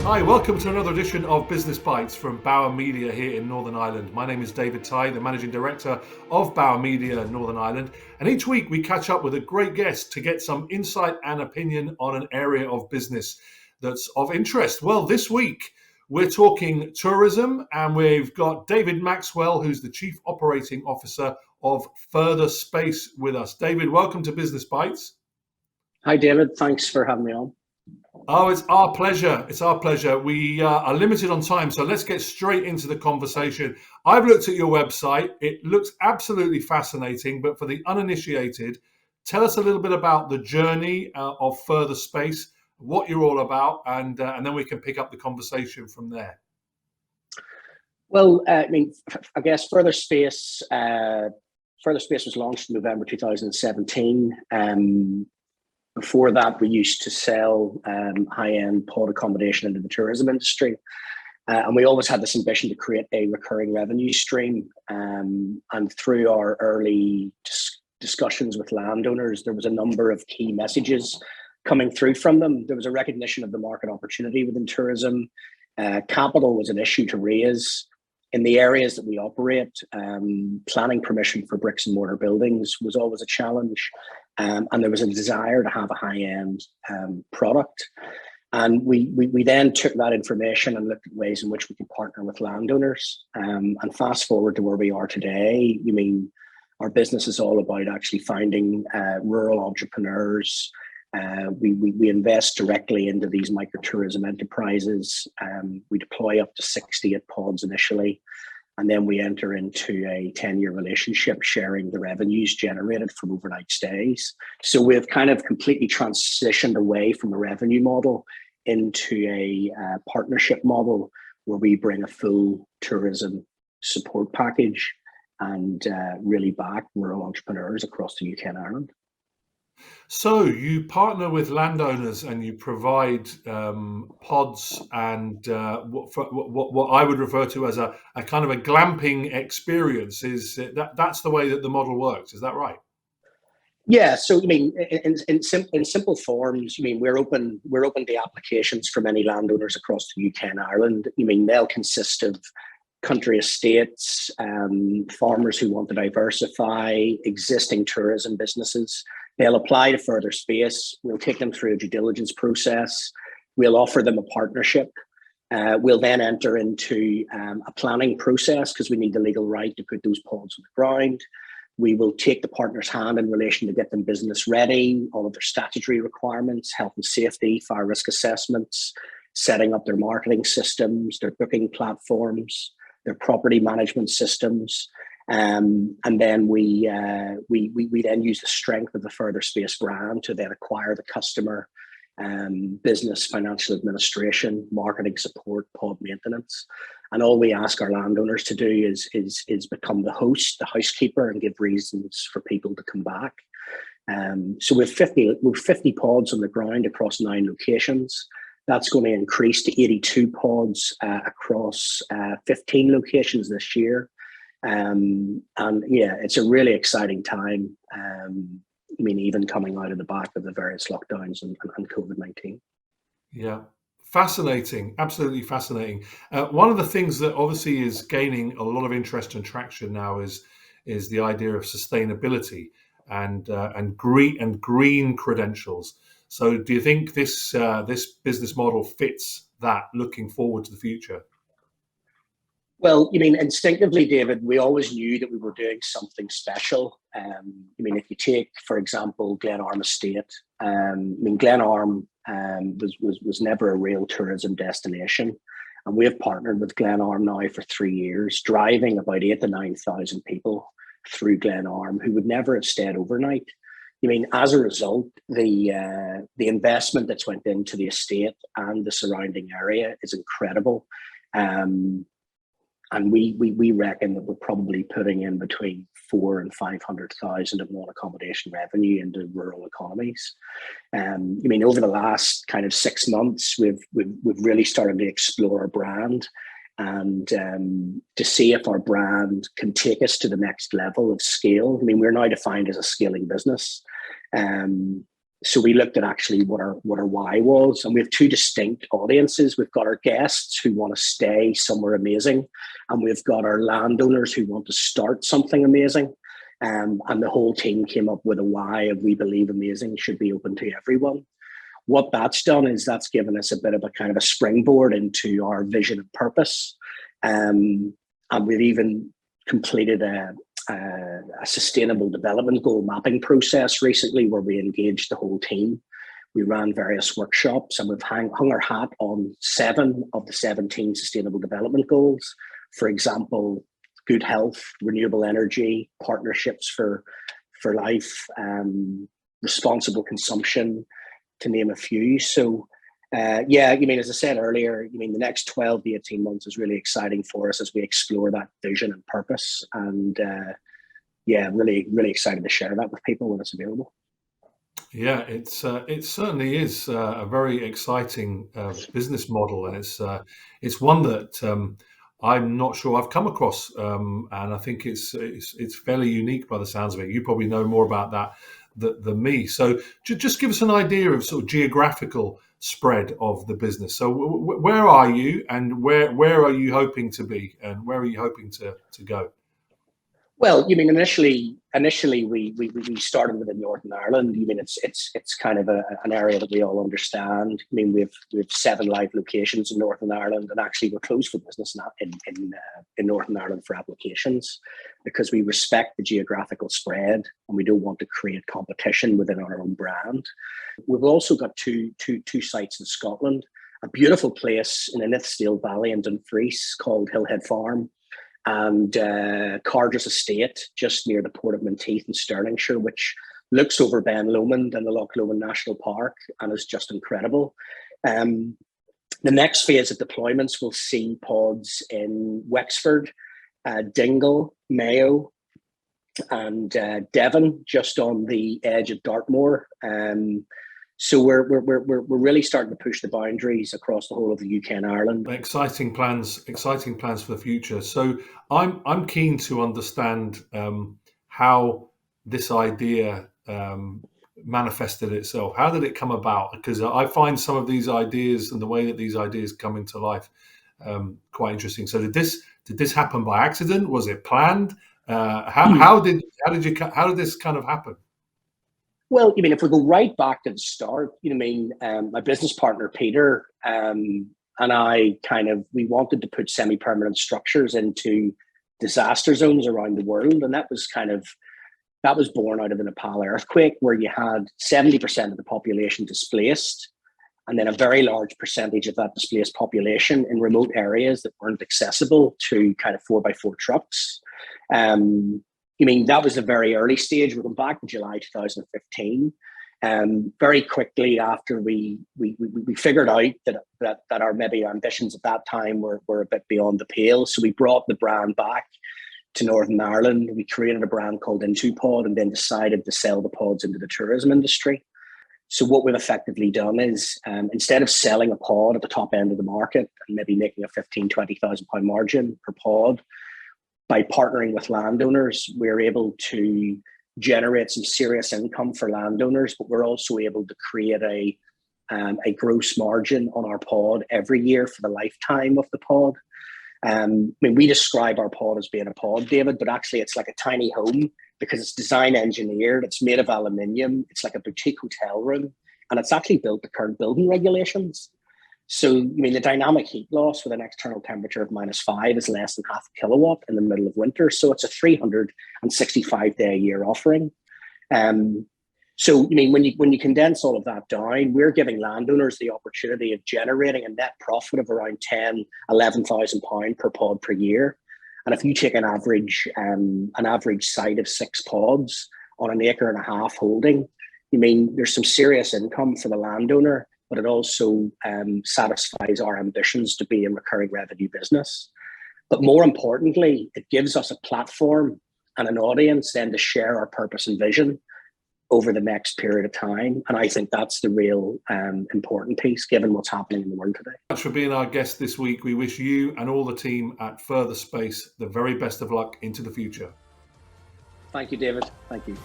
Hi, welcome to another edition of Business Bites from Bauer Media here in Northern Ireland. My name is David Tighe, the Managing Director of Bauer Media in Northern Ireland. And each week we catch up with a great guest to get some insight and opinion on an area of business that's of interest. Well, this week we're talking tourism, and we've got David Maxwell, who's the Chief Operating Officer of FurtherSpace with us. David, welcome to Business Bites. Hi, David. Thanks for having me on. Oh, it's our pleasure. It's our pleasure. We are limited on time, so let's get straight into the conversation. I've looked at your website. It looks absolutely fascinating, but for the uninitiated, tell us a little bit about the journey of FurtherSpace, what you're all about, and then we can pick up the conversation from there. Well, I guess FurtherSpace was launched in November 2017. Before that, we used to sell high-end pod accommodation into the tourism industry. And we always had this ambition to create a recurring revenue stream. And through our early discussions with landowners, there was a number of key messages coming through from them. There was a recognition of the market opportunity within tourism. Capital was an issue to raise. In the areas that we operate, planning permission for bricks and mortar buildings was always a challenge. And there was a desire to have a high-end product. And we then took that information and looked at ways in which we could partner with landowners. And fast forward to where we are today, our business is all about actually finding rural entrepreneurs. We invest directly into these microtourism enterprises. We deploy up to 60 at pods initially, and then we enter into a 10-year relationship sharing the revenues generated from overnight stays. So we've kind of completely transitioned away from a revenue model into a partnership model where we bring a full tourism support package and really back rural entrepreneurs across the UK and Ireland. So you partner with landowners and you provide pods and what I would refer to as a kind of a glamping experience. That's the way that the model works? Is that right? Yeah. So in simple forms, we're open to applications from any landowners across the UK and Ireland. They'll consist of country estates, farmers who want to diversify, existing tourism businesses. They'll apply to FurtherSpace. We'll take them through a due diligence process. We'll offer them a partnership. We'll then enter into a planning process because we need the legal right to put those pods on the ground. We will take the partner's hand in relation to get them business ready, all of their statutory requirements, health and safety, fire risk assessments, setting up their marketing systems, their booking platforms, their property management systems. And then we then use the strength of the FurtherSpace brand to then acquire the customer, business, financial administration, marketing support, pod maintenance. And all we ask our landowners to do is become the host, the housekeeper, and give reasons for people to come back. So we've 50 pods on the ground across 9 locations. That's going to increase to 82 pods across 15 locations this year. And yeah, it's a really exciting time. Even coming out of the back of the various lockdowns and COVID-19. Yeah, fascinating, absolutely fascinating. One of the things that obviously is gaining a lot of interest and traction now is the idea of sustainability and green credentials. So, do you think this business model fits that, looking forward to the future? Well, instinctively, David, we always knew that we were doing something special. If you take, for example, Glenarm Estate, Glenarm was never a real tourism destination. And we have partnered with Glenarm now for 3 years, driving about 8,000 to 9,000 people through Glenarm who would never have stayed overnight. As a result, the investment that's went into the estate and the surrounding area is incredible. And we reckon that we're probably putting in between 400,000 and 500,000 of non-accommodation revenue into rural economies. Over the last kind of 6 months, we've really started to explore our brand and to see if our brand can take us to the next level of scale. We're now defined as a scaling business. So we looked at actually what our why was, and we have two distinct audiences. We've got our guests who want to stay somewhere amazing, and we've got our landowners who want to start something amazing. And the whole team came up with a why of we believe amazing should be open to everyone. What that's done is that's given us a bit of a kind of a springboard into our vision and purpose. And we've even completed a sustainable development goal mapping process recently where we engaged the whole team. We ran various workshops and we've hung our hat on 7 of the 17 sustainable development goals. For example, good health, renewable energy, partnerships for life, responsible consumption, to name a few. So as I said earlier, the next 12 to 18 months is really exciting for us as we explore that vision and purpose. And really, really excited to share that with people when it's available. Yeah, it certainly is a very exciting business model, and it's one that I'm not sure I've come across, and I think it's fairly unique by the sounds of it. You probably know more about that than me. So just give us an idea of sort of geographical spread of the business. So where are you, and where are you hoping to be, and where are you hoping to go? Well, initially we started within Northern Ireland. It's kind of an area that we all understand. We have 7 live locations in Northern Ireland, and actually we're closed for business now in Northern Ireland for applications because we respect the geographical spread and we don't want to create competition within our own brand. We've also got two sites in Scotland, a beautiful place in the Nithsdale Valley in Dumfries called Hillhead Farm, and Cardress Estate, just near the Port of Menteith in Stirlingshire, which looks over Ben Lomond and the Loch Lomond National Park and is just incredible. The next phase of deployments will see pods in Wexford, Dingle, Mayo, and Devon, just on the edge of Dartmoor. So we're really starting to push the boundaries across the whole of the UK and Ireland. Exciting plans for the future. So I'm keen to understand how this idea manifested itself. How did it come about? Because I find some of these ideas and the way that these ideas come into life quite interesting. So did this happen by accident? Was it planned? How did this kind of happen? Well, if we go right back to the start, my business partner, Peter, and I we wanted to put semi-permanent structures into disaster zones around the world. And that was born out of the Nepal earthquake, where you had 70% of the population displaced, and then a very large percentage of that displaced population in remote areas that weren't accessible to 4x4 trucks. That was a very early stage. We're going back to July 2015. Very quickly after we figured out that our maybe ambitions at that time were a bit beyond the pale. So we brought the brand back to Northern Ireland. We created a brand called Into Pod and then decided to sell the pods into the tourism industry. So what we've effectively done is instead of selling a pod at the top end of the market and maybe making a 15,000, 20,000 pound margin per pod, by partnering with landowners, we're able to generate some serious income for landowners, but we're also able to create a gross margin on our pod every year for the lifetime of the pod. We describe our pod as being a pod, David, but actually it's like a tiny home because it's design engineered, it's made of aluminium, it's like a boutique hotel room, and it's actually built to current building regulations. So, the dynamic heat loss with an external temperature of -5 is less than half a kilowatt in the middle of winter. So it's a 365-day a year offering. So, when you condense all of that down, we're giving landowners the opportunity of generating a net profit of around 10,000, 11,000 pound per pod per year. And if you take an average site of 6 pods on an acre and a half holding, there's some serious income for the landowner, but it also satisfies our ambitions to be a recurring revenue business. But more importantly, it gives us a platform and an audience then to share our purpose and vision over the next period of time. And I think that's the real important piece, given what's happening in the world today. Thanks for being our guest this week. We wish you and all the team at FurtherSpace the very best of luck into the future. Thank you, David. Thank you.